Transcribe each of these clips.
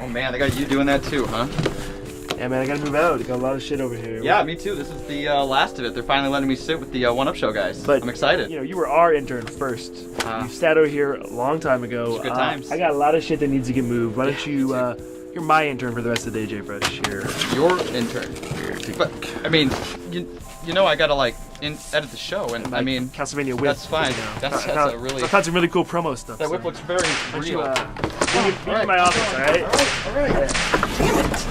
Oh man, they got you doing that too, huh? Yeah, man, I gotta move out. I got a lot of shit over here. Yeah, me too. This is the last of it. They're finally letting me sit with the One Up Show guys. But I'm excited. You know, you were our intern first. You sat over here a long time ago. Good times. I got a lot of shit that needs to get moved. Why don't you? You're my intern for the rest of the day, Jay Fresh. Here. Your intern. But I mean, you know, I gotta like edit the show, and I mean, Castlevania whip. That's fine. You know. That's a really. I've had some really cool promo stuff. That whip looks very real. Meet me in my office, all right? All right. Damn it.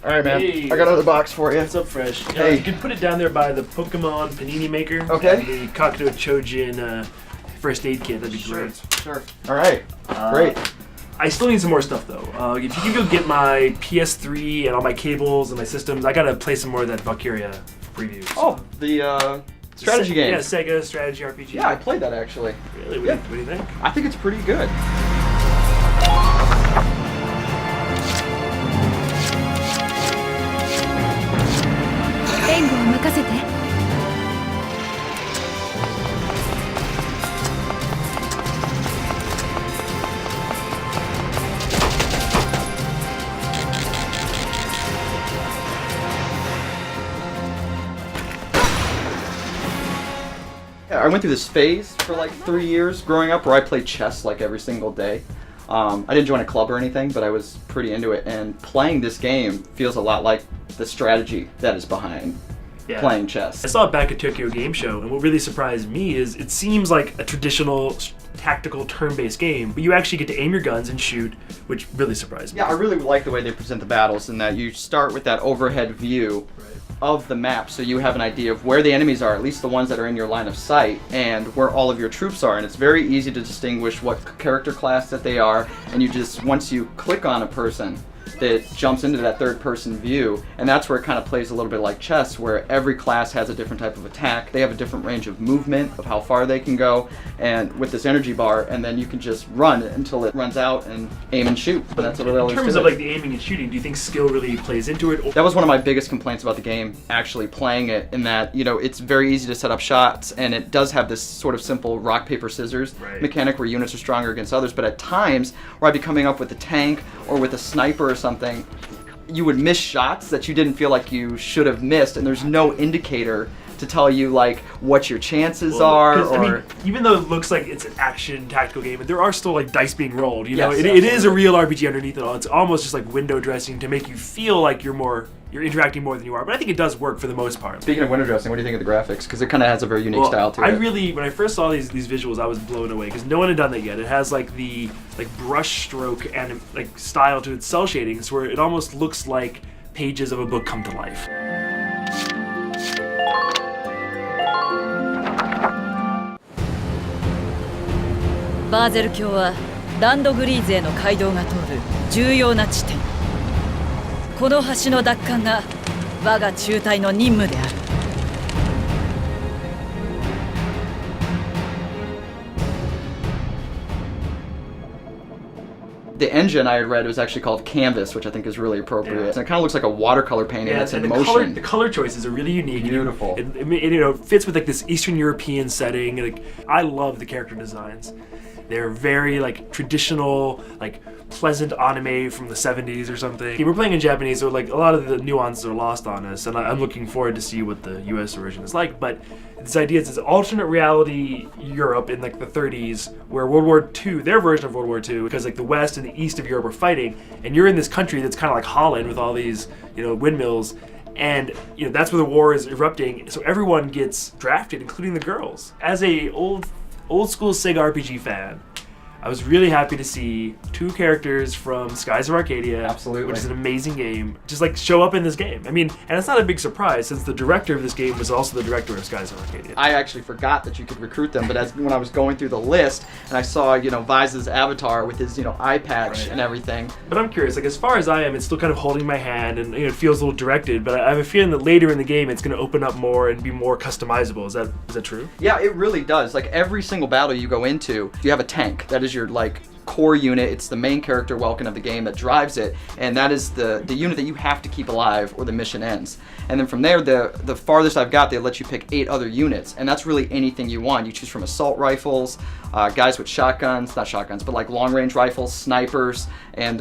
Alright, man. Hey. I got another box for you. What's up, Fresh? Hey. You can put it down there by the Pokemon Panini Maker. Okay. The Kakuto Chojin first aid kit. That'd be great. Sure. Alright. Great. I still need some more stuff, though. If you can go get my PS3 and all my cables and my systems, I gotta play some more of that Valkyrja preview. Oh, the strategy game. Yeah, Sega strategy RPG. Yeah, I played that actually. Really? What do you think? I think it's pretty good. Yeah, I went through this phase for like 3 years growing up where I played chess like every single day. I didn't join a club or anything, but I was pretty into it, and playing this game feels a lot like the strategy that is behind playing chess. I saw it back at Tokyo Game Show, and what really surprised me is it seems like a traditional tactical turn-based game, but you actually get to aim your guns and shoot, which really surprised me. Yeah, I really like the way they present the battles in that you start with that overhead view of the map, so you have an idea of where the enemies are, at least the ones that are in your line of sight, and where all of your troops are, and it's very easy to distinguish what character class that they are, and you just, once you click on a person, that jumps into that third-person view, and that's where it kind of plays a little bit like chess, where every class has a different type of attack. They have a different range of movement, of how far they can go, and with this energy bar, and then you can just run until it runs out and aim and shoot. But that's what it always in terms of like the aiming and shooting, do you think skill really plays into it? That was one of my biggest complaints about the game, actually playing it, in that, you know, it's very easy to set up shots, and it does have this sort of simple rock, paper, scissors mechanic where units are stronger against others, but at times where I'd be coming up with a tank or with a sniper or something, you would miss shots that you didn't feel like you should have missed, and there's no indicator to tell you like what your chances are. Or... I mean, even though it looks like it's an action tactical game, there are still like dice being rolled. You know, Yes, it is a real RPG underneath it all. It's almost just like window dressing to make you feel like you're interacting more than you are. But I think it does work for the most part. Speaking of window dressing, what do you think of the graphics? Because it kind of has a very unique style to it. When I first saw these visuals, I was blown away because no one had done that yet. It has like the brush stroke and like style to its cell shadings, where it almost looks like pages of a book come to life.バーゼル橋はランドグリーズへの街道が通る重要な地点。この橋の奪還が我が中隊の任務である。The engine I had read was actually called Canvas, which I think is really appropriate. And it kind of looks like a watercolor painting that's in motion. The color choices are really unique. Beautiful. It fits with like this Eastern European setting. Like, I love the character designs. They're very like traditional, like pleasant anime from the 70s or something. We're playing in Japanese, so like a lot of the nuances are lost on us, and I'm looking forward to see what the US version is like. But this idea is this alternate reality Europe in like the 30s, where World War II, their version of World War II, because like the West and the East of Europe are fighting, and you're in this country that's kind of like Holland with all these, you know, windmills. And you know that's where the war is erupting, so everyone gets drafted, including the girls. As a old school Sega RPG fan, I was really happy to see 2 characters from Skies of Arcadia, Absolutely. which is an amazing game, just like show up in this game. I mean, and it's not a big surprise since the director of this game was also the director of Skies of Arcadia. I actually forgot that you could recruit them, but when I was going through the list and I saw, you know, Vize's avatar with his, you know, eye patch and everything. But I'm curious, like as far as I am, it's still kind of holding my hand and, you know, it feels a little directed, but I have a feeling that later in the game it's going to open up more and be more customizable. Is that true? Yeah, it really does. Like every single battle you go into, you have a tank. That is your like core unit. It's the main character Welkin of the game that drives it, and that is the unit that you have to keep alive or the mission ends. And then from there, the farthest I've got, they let you pick 8 other units, and that's really anything you want. You choose from assault rifles, guys with shotguns, not shotguns, but like long range rifles, snipers, and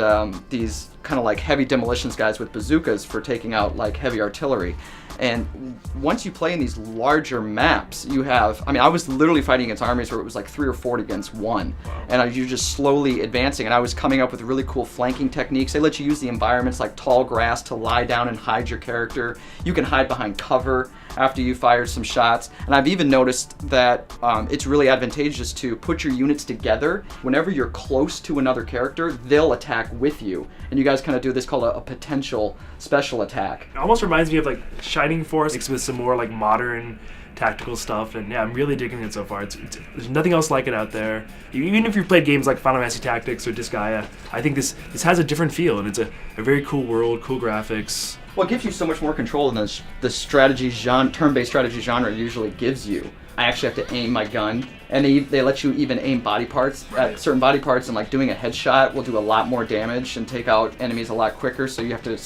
these kind of like heavy demolitions guys with bazookas for taking out like heavy artillery. And once you play in these larger maps, you have, I mean, I was literally fighting against armies where it was like 3 or 4 against 1. Wow. And you're just slowly advancing, and I was coming up with really cool flanking techniques. They let you use the environments like tall grass to lie down and hide your character. You can hide behind cover after you fired some shots. And I've even noticed that it's really advantageous to put your units together. Whenever you're close to another character, they'll attack with you. And you guys kind of do this called a potential special attack. It almost reminds me of like Shining Force mixed with some more like modern tactical stuff, and yeah, I'm really digging it so far. There's nothing else like it out there. Even if you've played games like Final Fantasy Tactics or Disgaea, I think this has a different feel, and it's a very cool world, cool graphics. Well, it gives you so much more control than the strategy genre, turn-based strategy genre usually gives you. I actually have to aim my gun, and they let you even aim body parts at certain body parts, and like doing a headshot will do a lot more damage and take out enemies a lot quicker, so you have to,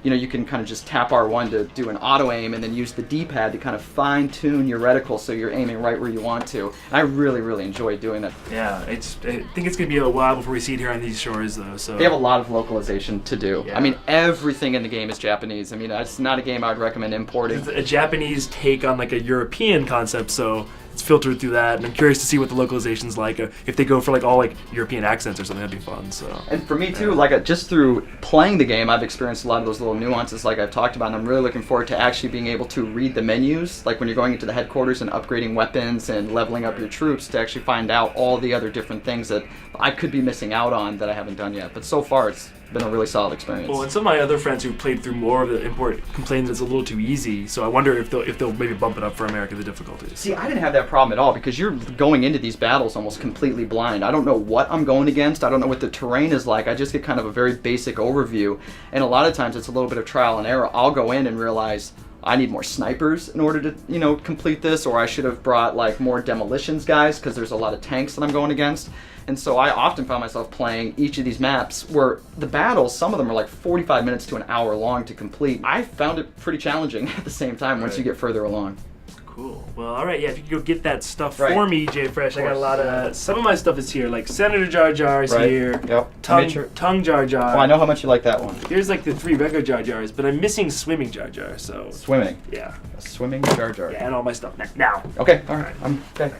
you know, you can kind of just tap R1 to do an auto aim and then use the D-pad to kind of fine-tune your reticle so you're aiming right where you want to. And I really, really enjoy doing that. Yeah, I think it's going to be a while before we see it here on these shores, though. So they have a lot of localization to do. Yeah. I mean, everything in the game is Japanese. I mean, it's not a game I'd recommend importing. It's a Japanese take on like a European concept, so it's filtered through that, and I'm curious to see what the localization's like. If they go for like all like European accents or something, that'd be fun. So. And for me too, like just through playing the game, I've experienced a lot of those little nuances like I've talked about, and I'm really looking forward to actually being able to read the menus, like when you're going into the headquarters and upgrading weapons and leveling up your troops, to actually find out all the other different things that I could be missing out on that I haven't done yet. But so far, it's been a really solid experience. Well, and some of my other friends who played through more of the import complain that it's a little too easy, so I wonder if they'll maybe bump it up for America, the difficulties. See, I didn't have that problem at all, because you're going into these battles almost completely blind. I don't know what I'm going against. I don't know what the terrain is like. I just get kind of a very basic overview, and a lot of times it's a little bit of trial and error. I'll go in and realize I need more snipers in order to, you know, complete this, or I should have brought like more demolitions guys because there's a lot of tanks that I'm going against. And so I often found myself playing each of these maps where the battles, some of them are like 45 minutes to an hour long to complete. I found it pretty challenging at the same time once you get further along. Cool. Well, all right, yeah, if you could go get that stuff Right. for me, Jay Fresh. I got a lot of, some of my stuff is here, like Senator Jar Jar is here. Yep. Tongue Jar Jar. Oh, I know how much you like that one. Here's like the 3 regular Jar Jars, but I'm missing Swimming Jar Jar, so. Swimming. Yeah. A swimming Jar Jar. Yeah, and all my stuff now. Okay, all right. Okay.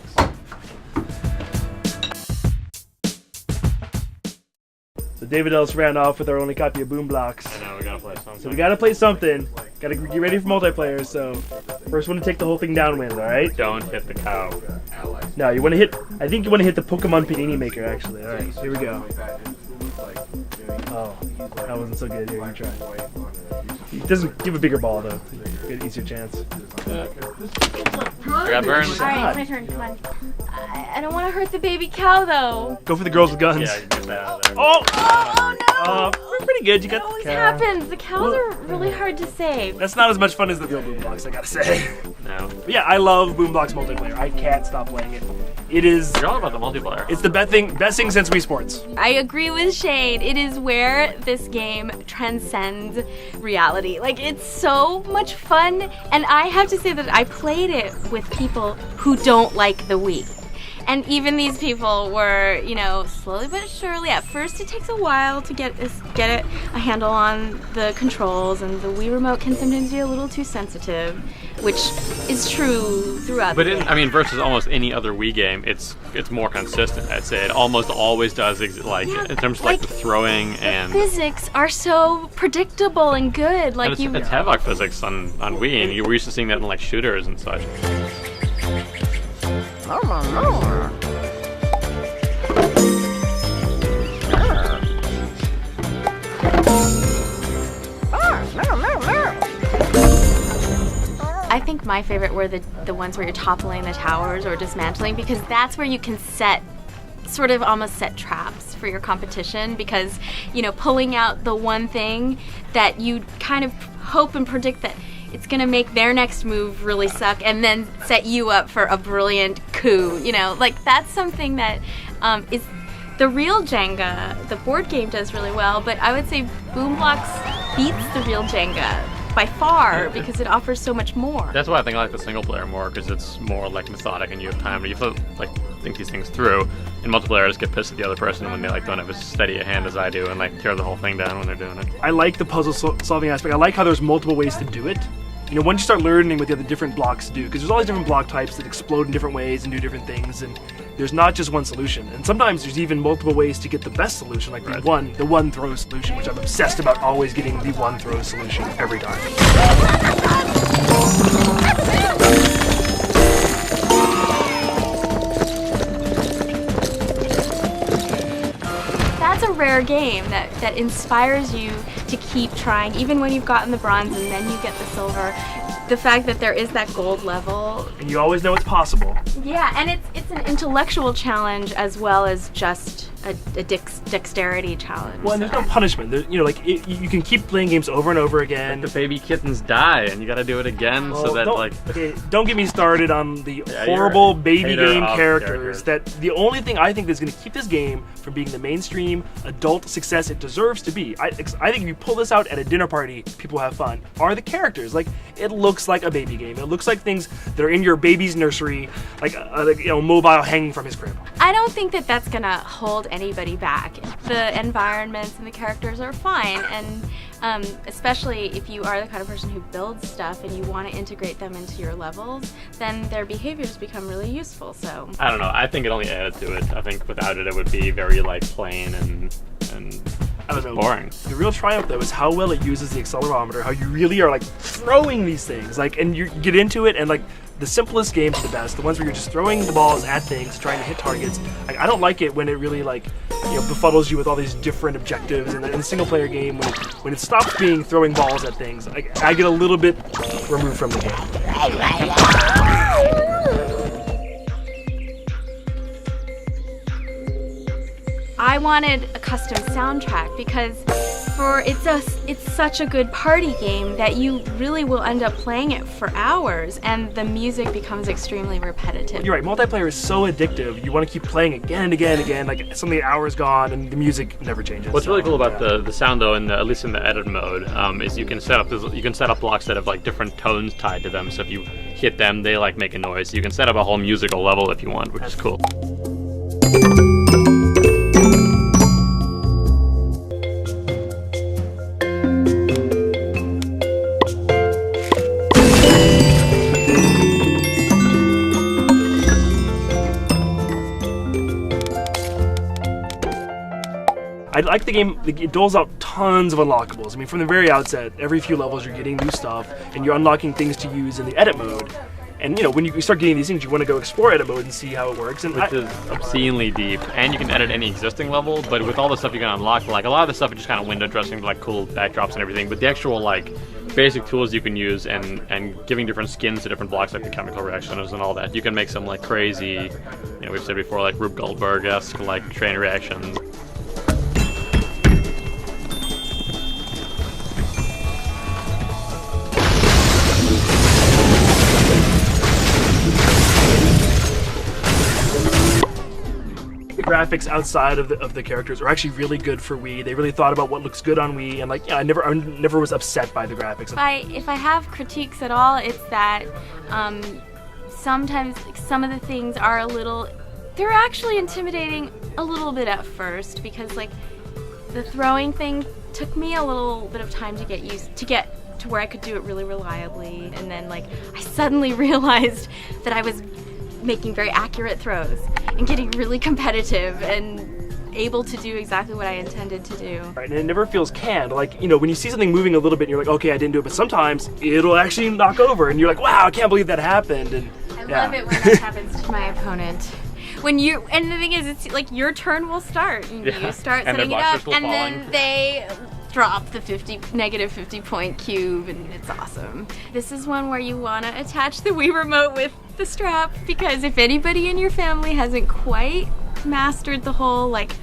So David Ellis ran off with our only copy of Boom Blox. I know, we gotta play something. So we gotta play something. Gotta get ready for multiplayer, so first one to take the whole thing down wins, alright? Don't hit the cow. No, you wanna hit, I think you wanna hit the Pokemon Panini Maker, actually. Alright, here we go. Oh, that wasn't so good. Here, you try. It doesn't give a bigger ball, though. Get an easier chance. I got burned. Alright, my turn, come on. I don't want to hurt the baby cow, though. Go for the girls with guns. Yeah, you get that out of there. Oh! Oh, no! We're pretty good. You got It the always cow. happens. The cows are really hard to save. That's not as much fun as the real Boom Blox, I gotta say. No. But yeah, I love Boom Blox multiplayer. I can't stop playing it. It is. You're all about the multiplayer. It's the best thing since Wii Sports. I agree with Shane. It is where this game transcends reality. Like, it's so much fun, and I have to say that I played it with people who don't like the Wii. And even these people were, you know, slowly but surely. At first, it takes a while to get a handle on the controls, and the Wii remote can sometimes be a little too sensitive, which is true throughout. But the game. I mean, versus almost any other Wii game, it's more consistent. I'd say it almost always does in terms of like the throwing and physics are so predictable and good. Like and it's Havoc physics on Wii, and we're used to seeing that in like shooters and such. I think my favorite were the ones where you're toppling the towers or dismantling, because that's where you can almost set traps for your competition, because, you know, pulling out the one thing that you kind of hope and predict that it's gonna make their next move really suck and then set you up for a brilliant coup, you know, like that's something that is the real Jenga. The board game does really well, but I would say Boom Blox beats the real Jenga by far because it offers so much more. That's why I think I like the single player more, because it's more like methodic and you have time to like think these things through. In multiplayer, I just get pissed at the other person when they like don't have as steady a hand as I do and like tear the whole thing down when they're doing it. I like the puzzle solving aspect. I like how there's multiple ways to do it. You know, once you start learning what the other different blocks do, because there's all these different block types that explode in different ways and do different things, and there's not just one solution. And sometimes there's even multiple ways to get the best solution, like the one throw solution, which I'm obsessed about, always getting the one throw solution every time. That's a rare game that inspires you to keep trying, even when you've gotten the bronze and then you get the silver. The fact that there is that gold level. And you always know it's possible. Yeah, and it's an intellectual challenge as well as just a dexterity challenge. Well, and there's no punishment. You know, like you can keep playing games over and over again. The baby kittens die, and you got to do it again so that don't get me started on the horrible baby game characters. That the only thing I think that's going to keep this game from being the mainstream adult success it deserves to be. I think if you pull this out at a dinner party, people have fun. Are the characters? Like, it looks like a baby game. It looks like things that are in your baby's nursery, like mobile hanging from his crib. I don't think that that's gonna hold anybody back. The environments and the characters are fine, and especially if you are the kind of person who builds stuff and you want to integrate them into your levels, then their behaviors become really useful. So I don't know. I think it only added to it. I think without it, it would be very like plain and I don't know. boring. The real triumph, though, is how well it uses the accelerometer, how you really are, like, throwing these things. Like, and you get into it, and, like, the simplest games are the best. The ones where you're just throwing the balls at things, trying to hit targets. Like, I don't like it when it really, like, befuddles you with all these different objectives. And in a single-player game, when it stops being throwing balls at things, I get a little bit removed from the game. I wanted a custom soundtrack because it's such a good party game that you really will end up playing it for hours, and the music becomes extremely repetitive. You're right, multiplayer is so addictive. You want to keep playing again and again and again. Like, suddenly an hour's gone and the music never changes. What's really cool about the sound, though, at least in the edit mode, is you can set up blocks that have like different tones tied to them. So if you hit them, they like make a noise. You can set up a whole musical level if you want, which is cool. I like the game. It doles out tons of unlockables. I mean, from the very outset, every few levels you're getting new stuff, and you're unlocking things to use in the edit mode. And you know, when you start getting these things, you want to go explore edit mode and see how it works. And which is obscenely deep, and you can edit any existing level. But with all the stuff you can unlock, like a lot of the stuff is just kind of window dressing, like cool backdrops and everything. But the actual like basic tools you can use and giving different skins to different blocks, like the chemical reactions and all that, you can make some like crazy, you know, we've said before, like Rube Goldberg-esque like train reactions. Graphics outside of the characters are actually really good for Wii. They really thought about what looks good on Wii, and like, yeah, I never was upset by the graphics. If I have critiques at all, it's that sometimes some of the things are a little They're actually intimidating a little bit at first because like the throwing thing took me a little bit of time to get to where I could do it really reliably, and then like I suddenly realized that I was making very accurate throws and getting really competitive and able to do exactly what I intended to do. Right, and it never feels canned. Like, you know, when you see something moving a little bit and you're like, okay, I didn't do it, but sometimes it'll actually knock over and you're like, wow, I can't believe that happened. And I love it when that happens to my opponent. And the thing is, it's like your turn will start. And you start And setting it their up, boxers and will then they drop the negative 50 point cube, and it's awesome. This is one where you want to attach the Wii Remote with the strap, because if anybody in your family hasn't quite mastered the whole like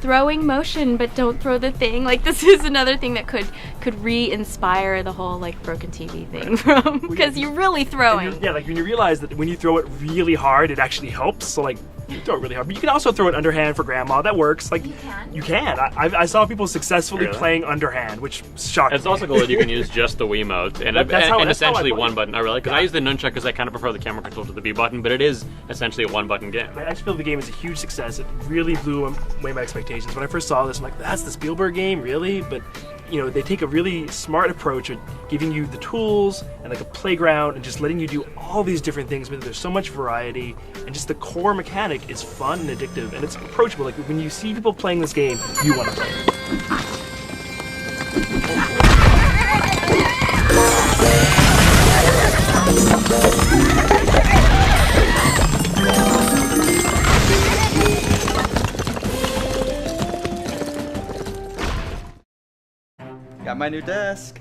throwing motion but don't throw the thing, like this is another thing that could re-inspire the whole like broken TV thing from, because you're really throwing. Yeah, like when you realize that when you throw it really hard, it actually helps. So like you throw it really hard, but you can also throw it underhand for grandma. That works. Like you can. I saw people successfully playing underhand, which shocked me. It's also cool that you can use just the Wiimote and, That's how I essentially play. one button. I really, because I use the nunchuck because I kind of prefer the camera control to the B button, but it is essentially a one-button game. I actually feel the game is a huge success. It really blew away my expectations. When I first saw this, I'm like, that's the Spielberg game, really? But you know, they take a really smart approach at giving you the tools and like a playground and just letting you do all these different things with it. There's so much variety, and just the core mechanic is fun and addictive, and it's approachable. Like when you see people playing this game, you want to play it. Got my new desk.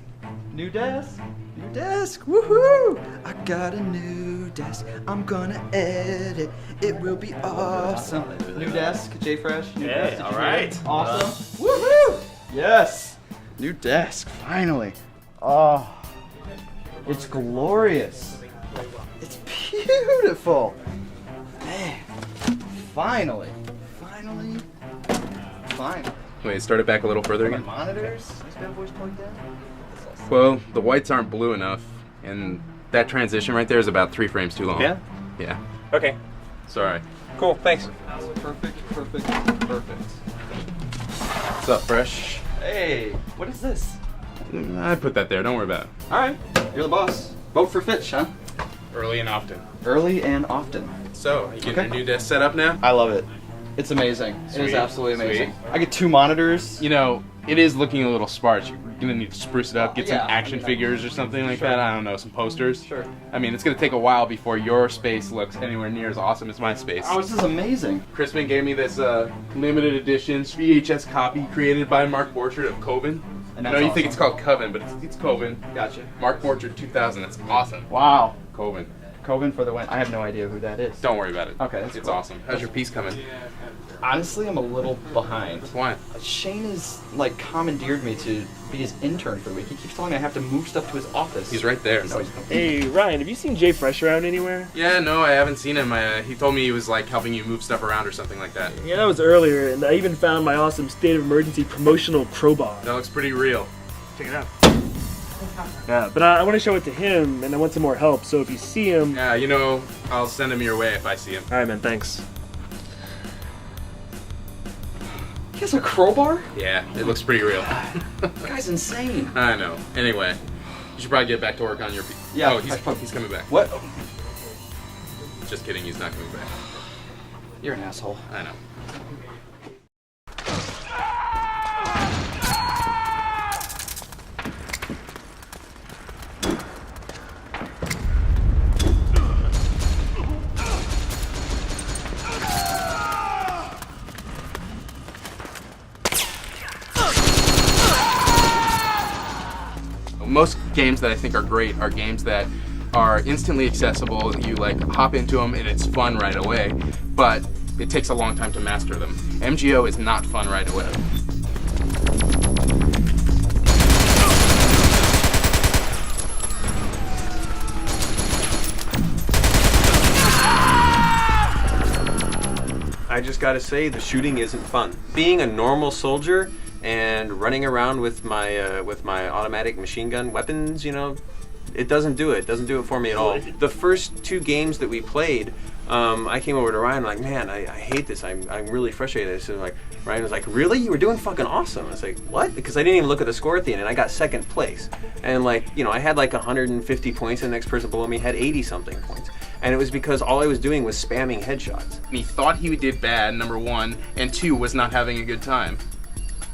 New desk. New desk. Woohoo! I got a new desk. I'm gonna edit. It will be awesome. New desk. J Fresh. New desk. Did you all hear right. it? Awesome. Woohoo! Yes. New desk. Finally. Oh, it's glorious. It's beautiful. Man. Finally. Finally. Finally. Wait, start it back a little further My again. monitors. These bad boys plugged in. Well, the whites aren't blue enough, and that transition right there is about 3 frames too long. Yeah? Yeah. Okay. Sorry. Cool, thanks. Perfect, perfect, perfect. What's up, Fresh? Hey, what is this? I put that there. Don't worry about it. All right, you're the boss. Vote for Fitch, huh? Early and often. Early and often. So, you getting Okay. your new desk set up now? I love it. It's amazing. It is Sweet, absolutely amazing. sweet. I get 2 monitors. You know, it is looking a little sparse. You're gonna need to spruce it up, get some Yeah, action figures or something like Sure. that. I don't know, some posters. Sure. I mean, it's gonna take a while before your space looks anywhere near as awesome as my space. Oh, this is amazing. Crispin gave me this limited edition VHS copy created by Mark Borchardt of Coven. And I that's know you think awesome. it's called Coven, but it's Coven. Gotcha. Mark Borchardt 2000. That's awesome. Wow. Coven. Coven for the win. I have no idea who that is. Don't worry about it. Okay, that's it's cool. awesome. How's your piece coming? Honestly, I'm a little behind. Why? Shane has like commandeered me to be his intern for the week. He keeps telling me I have to move stuff to his office. He's right there. No, he's Hey, Ryan, have you seen Jay Fresh around anywhere? Yeah, no, I haven't seen him. He told me he was like helping you move stuff around or something like that. Yeah, that was earlier, and I even found my awesome State of Emergency promotional crowbar. That looks pretty real. Check it out. Yeah, but I want to show it to him, and I want some more help, so if you see him... Yeah, you know, I'll send him your way if I see him. Alright, man, thanks. He has a crowbar? Yeah, it looks pretty real. The guy's insane. I know. Anyway, you should probably get back to work on your piece. Yeah, Oh, I- he's coming back. What? Just kidding, he's not coming back. You're an asshole. I know. Most games that I think are great are games that are instantly accessible. You like hop into them and it's fun right away, but it takes a long time to master them. MGO is not fun right away. I just gotta say, the shooting isn't fun. Being a normal soldier and running around with my automatic machine gun weapons, you know, it doesn't do it. It doesn't do it for me at all. The first 2 games that we played I came over to Ryan like, man, I hate this. I'm really frustrated. So like Ryan was like, really? You were doing fucking awesome. I was like, what? Because I didn't even look at the score at the end, and I got second place. And like, you know, I had like 150 points, and the next person below me had 80 something points. And it was because all I was doing was spamming headshots. He thought he did bad, number one, and two, was not having a good time.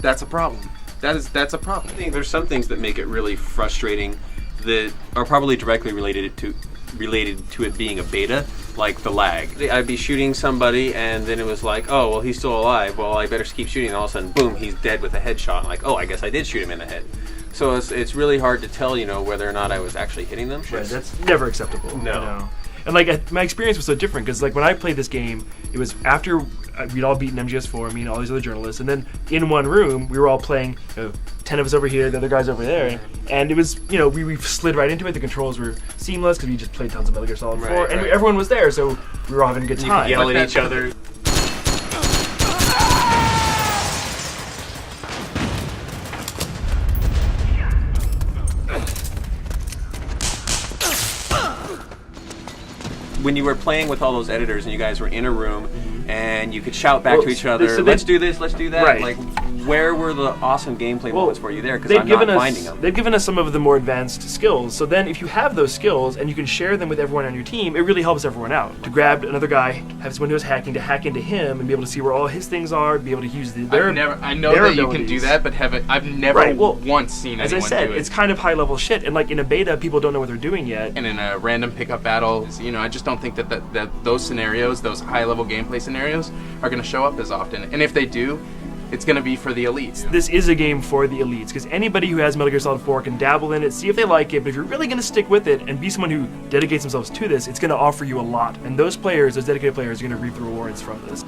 That's a problem. That's a problem. I think there's some things that make it really frustrating that are probably directly related to it being a beta, like the lag. I'd be shooting somebody and then it was like, oh, well, he's still alive. Well, I better keep shooting. And all of a sudden, boom, he's dead with a headshot. Like, oh, I guess I did shoot him in the head. So it's really hard to tell, you know, whether or not I was actually hitting them. Right, that's never acceptable. No. And like my experience was so different because like when I played this game, it was after we'd all beaten MGS4, me and all these other journalists, and then in one room we were all playing. 10 of us over here, the other guys over there, and it was, you know, we slid right into it. The controls were seamless because we just played tons of Metal Gear Solid 4, and everyone was there, so we were all having a good time. You could yell at each other. When you were playing with all those editors and you guys were in a room and you could shout back to each other, let's do this, let's do that. Right. Like, where were the awesome gameplay moments for you there? Because I'm not finding them. They've given us some of the more advanced skills. So then if you have those skills and you can share them with everyone on your team, it really helps everyone out. To grab another guy, have someone who's hacking, to hack into him and be able to see where all his things are, be able to use their I know that you can do that, but I've never once seen anyone do it. As I said, it's kind of high-level shit. And like in a beta, people don't know what they're doing yet. And in a random pickup battle, you know, I just don't think that those scenarios, those high-level gameplay scenarios, are going to show up as often. And if they do, it's going to be for the elites. This is a game for the elites, because anybody who has Metal Gear Solid 4 can dabble in it, see if they like it, but if you're really going to stick with it and be someone who dedicates themselves to this, it's going to offer you a lot. And those players, those dedicated players, are going to reap the rewards from this.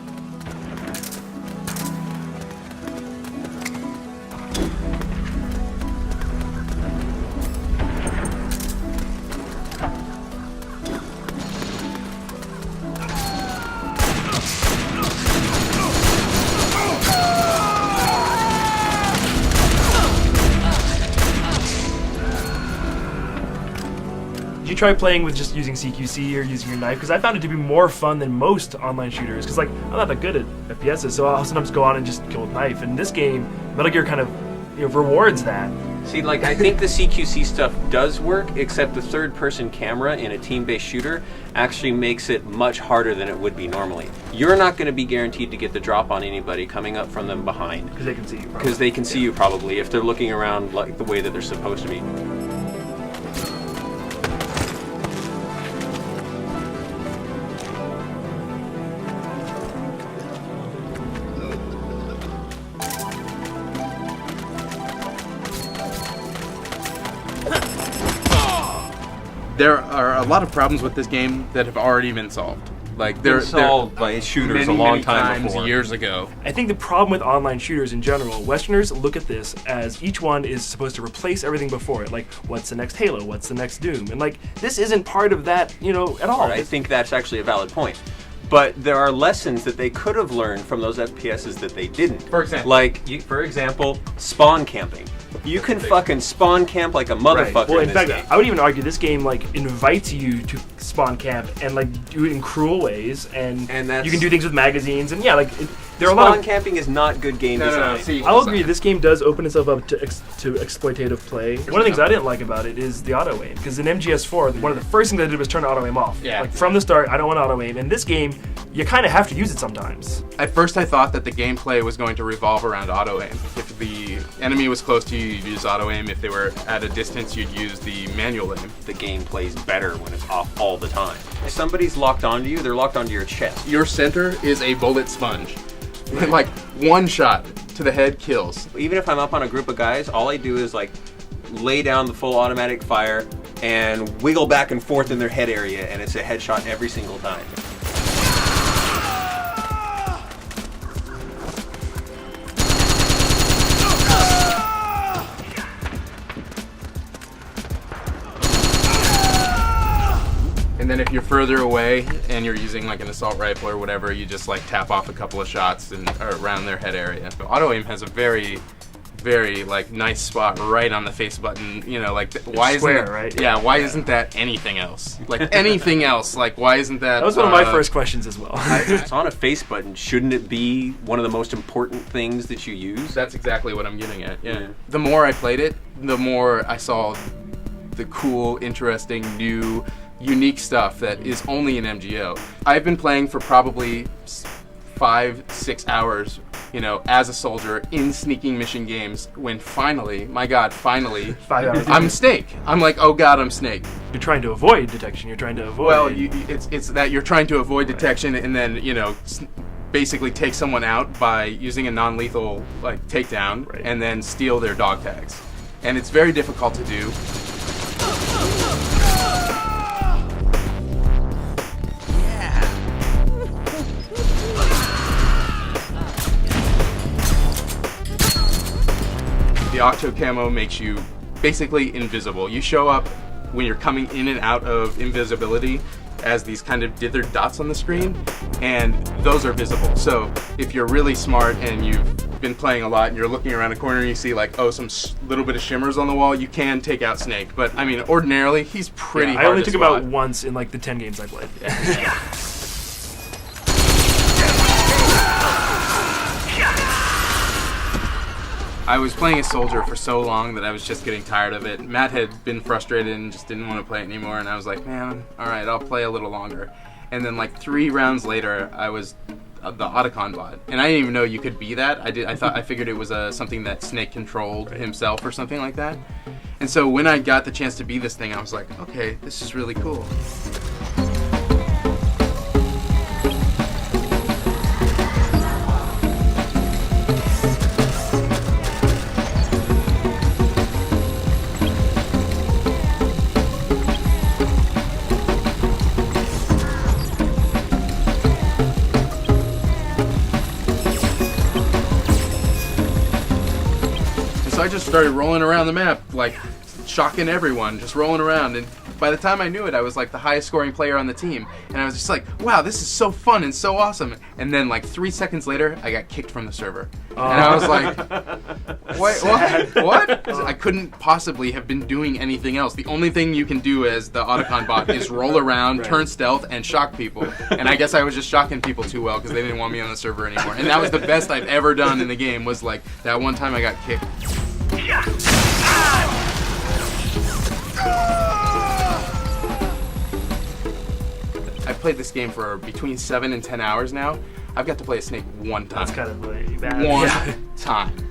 You try playing with just using CQC or using your knife, because I found it to be more fun than most online shooters, because like I'm not that good at FPSs, so I'll sometimes go on and just kill with knife. And this game, Metal Gear kind of, you know, rewards that. See, like, I think the CQC stuff does work, except the third-person camera in a team-based shooter actually makes it much harder than it would be normally. You're not going to be guaranteed to get the drop on anybody coming up from them behind. Because they can see you. Because they can see you probably, if they're looking around like the way that they're supposed to be. There are a lot of problems with this game that have already been solved. Like they're solved by shooters many, a long many time times, before. years ago. I think the problem with online shooters in general, Westerners look at this as each one is supposed to replace everything before it. Like, what's the next Halo? What's the next Doom? And like, this isn't part of that, you know, at all. I think that's actually a valid point. But there are lessons that they could have learned from those FPSs that they didn't. For example? Like, for example, spawn camping. You can fucking spawn camp like a motherfucker Right. Well, in this fact, game. I would even argue this game like invites you to spawn camp and like do it in cruel ways, and that's- you can do things with magazines, and yeah, like there are a lot Spawn of. camping is not good game design. see, I'll agree. This game does open itself up to exploitative play. One of the things I didn't like about it is the auto aim, because in MGS4, one of the first things I did was turn auto aim off. Yeah. Like from the start, I don't want auto aim. In this game, you kind of have to use it sometimes. At first I thought that the gameplay was going to revolve around auto aim. If the enemy was close to you, you'd use auto aim. If they were at a distance, you'd use the manual aim. The game plays better when it's off all the time. If somebody's locked onto you, they're locked onto your chest. Your center is a bullet sponge. Like one shot to the head kills. Even if I'm up on a group of guys, all I do is like lay down the full automatic fire and wiggle back and forth in their head area, and it's a headshot every single time. And then if you're further away and you're using like an assault rifle or whatever, you just like tap off a couple of shots and around their head area. But auto aim has a very very like nice spot right on the face button. You know, like why square, isn't that, right? Yeah, why isn't that anything else? Like anything else? Like why isn't that? That was one of my first questions as well. It's on a face button. Shouldn't it be one of the most important things that you use? That's exactly what I'm getting at. Yeah. The more I played it, the more I saw the cool, interesting, new, unique stuff that is only in MGO. I've been playing for probably 5-6 hours, you know, as a soldier in sneaking mission games when finally, my God, finally, 5 hours. I'm Snake. I'm like, oh God, I'm Snake. You're trying to avoid detection. You're trying to avoid. Well, it's that you're trying to avoid detection and then, you know, basically take someone out by using a non-lethal like takedown and then steal their dog tags. And it's very difficult to do. The Octo Camo makes you basically invisible. You show up when you're coming in and out of invisibility as these kind of dithered dots on the screen, and those are visible. So if you're really smart and you've been playing a lot and you're looking around a corner and you see like, oh, some little bit of shimmers on the wall, you can take out Snake. But I mean, ordinarily, he's pretty hard I only to took him spot. out once in like the 10 games I played. I was playing a soldier for so long that I was just getting tired of it. Matt had been frustrated and just didn't want to play it anymore, and I was like, man, all right, I'll play a little longer. And then like 3 rounds later, I was the Otacon bot, and I didn't even know you could be that. I figured it was something that Snake controlled himself or something like that. And so when I got the chance to be this thing, I was like, okay, this is really cool. I just started rolling around the map, like shocking everyone, just rolling around. And by the time I knew it, I was like the highest scoring player on the team. And I was just like, wow, this is so fun and so awesome. And then like 3 seconds later, I got kicked from the server. And I was like, what? I couldn't possibly have been doing anything else. The only thing you can do as the Otacon bot is roll around, turn stealth, and shock people. And I guess I was just shocking people too well because they didn't want me on the server anymore. And that was the best I've ever done in the game, was like that one time I got kicked. I've played this game for between 7 and 10 hours now. I've got to play as Snake one time. That's kind of really bad.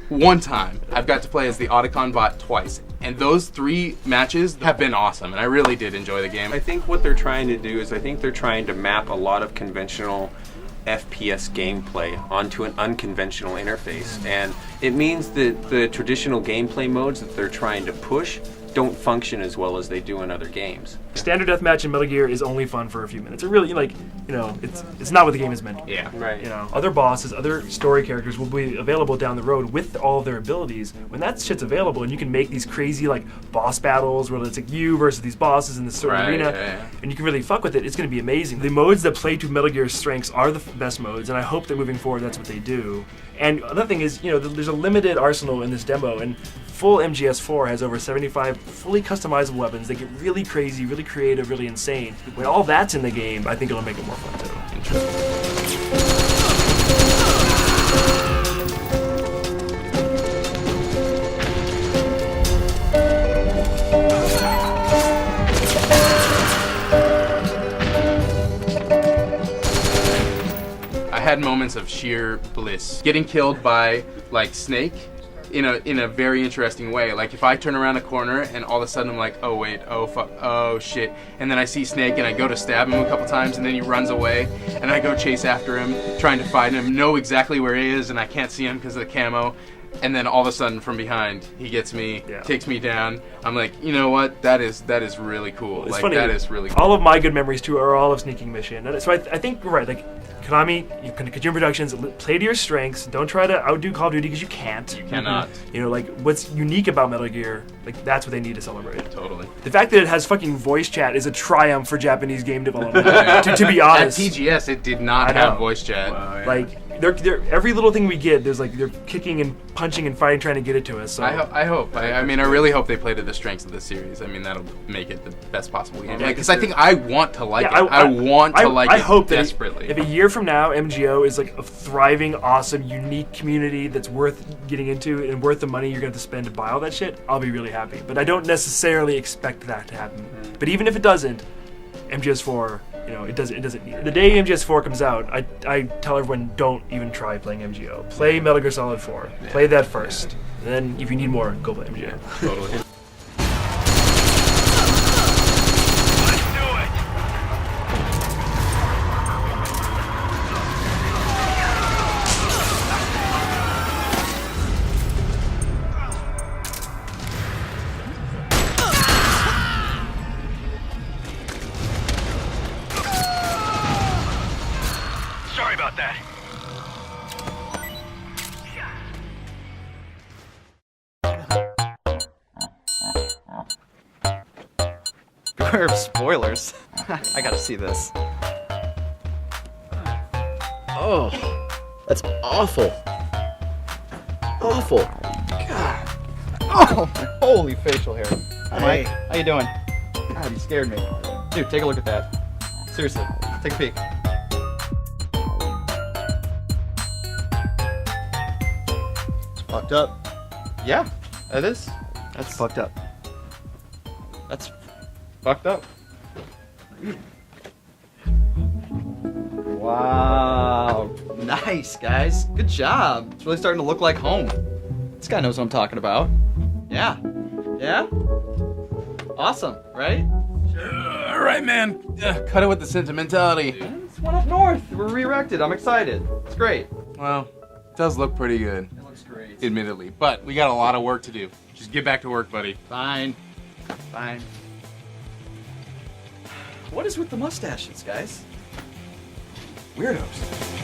One time. I've got to play as the Otacon bot twice. And those 3 matches have been awesome, and I really did enjoy the game. I think what they're trying to do is I think they're trying to map a lot of conventional FPS gameplay onto an unconventional interface, and it means that the traditional gameplay modes that they're trying to push don't function as well as they do in other games. Standard deathmatch in Metal Gear is only fun for a few minutes. It really, like, you know, it's not what the game is meant to be. Yeah. Right. You know, other bosses, other story characters will be available down the road with all of their abilities. When that shit's available and you can make these crazy, like, boss battles where it's like you versus these bosses in this certain arena, and you can really fuck with it, it's going to be amazing. The modes that play to Metal Gear's strengths are the best modes, and I hope that moving forward that's what they do. And another thing is, you know, there's a limited arsenal in this demo, and full MGS4 has over 75 fully customizable weapons that get really crazy, really creative, really insane. When all that's in the game, I think it'll make it more fun too. I had moments of sheer bliss. Getting killed by, like, Snake in a very interesting way. Like, if I turn around a corner and all of a sudden I'm like, oh wait, oh fuck, oh shit, and then I see Snake and I go to stab him a couple times and then he runs away and I go chase after him, trying to find him, know exactly where he is and I can't see him because of the camo, and then all of a sudden from behind he gets me, takes me down. I'm like, you know what, that is really cool. It's like, funny, that is really cool. all of my good memories too are all of Sneaking Mission. And so I think you're right, like, Konami, Kojima Productions, play to your strengths. Don't try to outdo Call of Duty because you can't. You cannot. You know, like, what's unique about Metal Gear, like, that's what they need to celebrate. Totally. The fact that it has fucking voice chat is a triumph for Japanese game development, to be honest. At TGS, it did not have voice chat. Wow, yeah. Like, they're every little thing we get, there's like they're kicking and punching and fighting, trying to get it to us. So I hope. I mean, I really hope they play to the strengths of the series. I mean, that'll make it the best possible game. Yeah, Because I think I want to like it. I I hope that desperately. if a year from now MGO is like a thriving, awesome, unique community that's worth getting into and worth the money you're going to spend to buy all that shit, I'll be really happy. But I don't necessarily expect that to happen. But even if it doesn't, MGS4, you know, it doesn't need it. The day MGS4 comes out, I tell everyone, don't even try playing MGO. Play Metal Gear Solid 4. Play that first. And then if you need more, go play MGO. Totally. Sorry about that. Beware of spoilers. I gotta see this. Oh, that's awful. Awful. God. Oh, holy facial hair. Hi, Mike. How you doing? God, you scared me. Dude, take a look at that. Seriously, take a peek. It's fucked up. Yeah, that is. That's Fucked up. That's fucked up. Wow. Nice, guys. Good job. It's really starting to look like home. This guy knows what I'm talking about. Yeah. Yeah? Awesome, right? All right, man. Cut it with the sentimentality. It's one up north. We're re-erected. I'm excited. It's great. Well, it does look pretty good, It looks great. admittedly. But we got a lot of work to do. Just get back to work, buddy. Fine. Fine. What is with the mustaches, guys? Weirdos.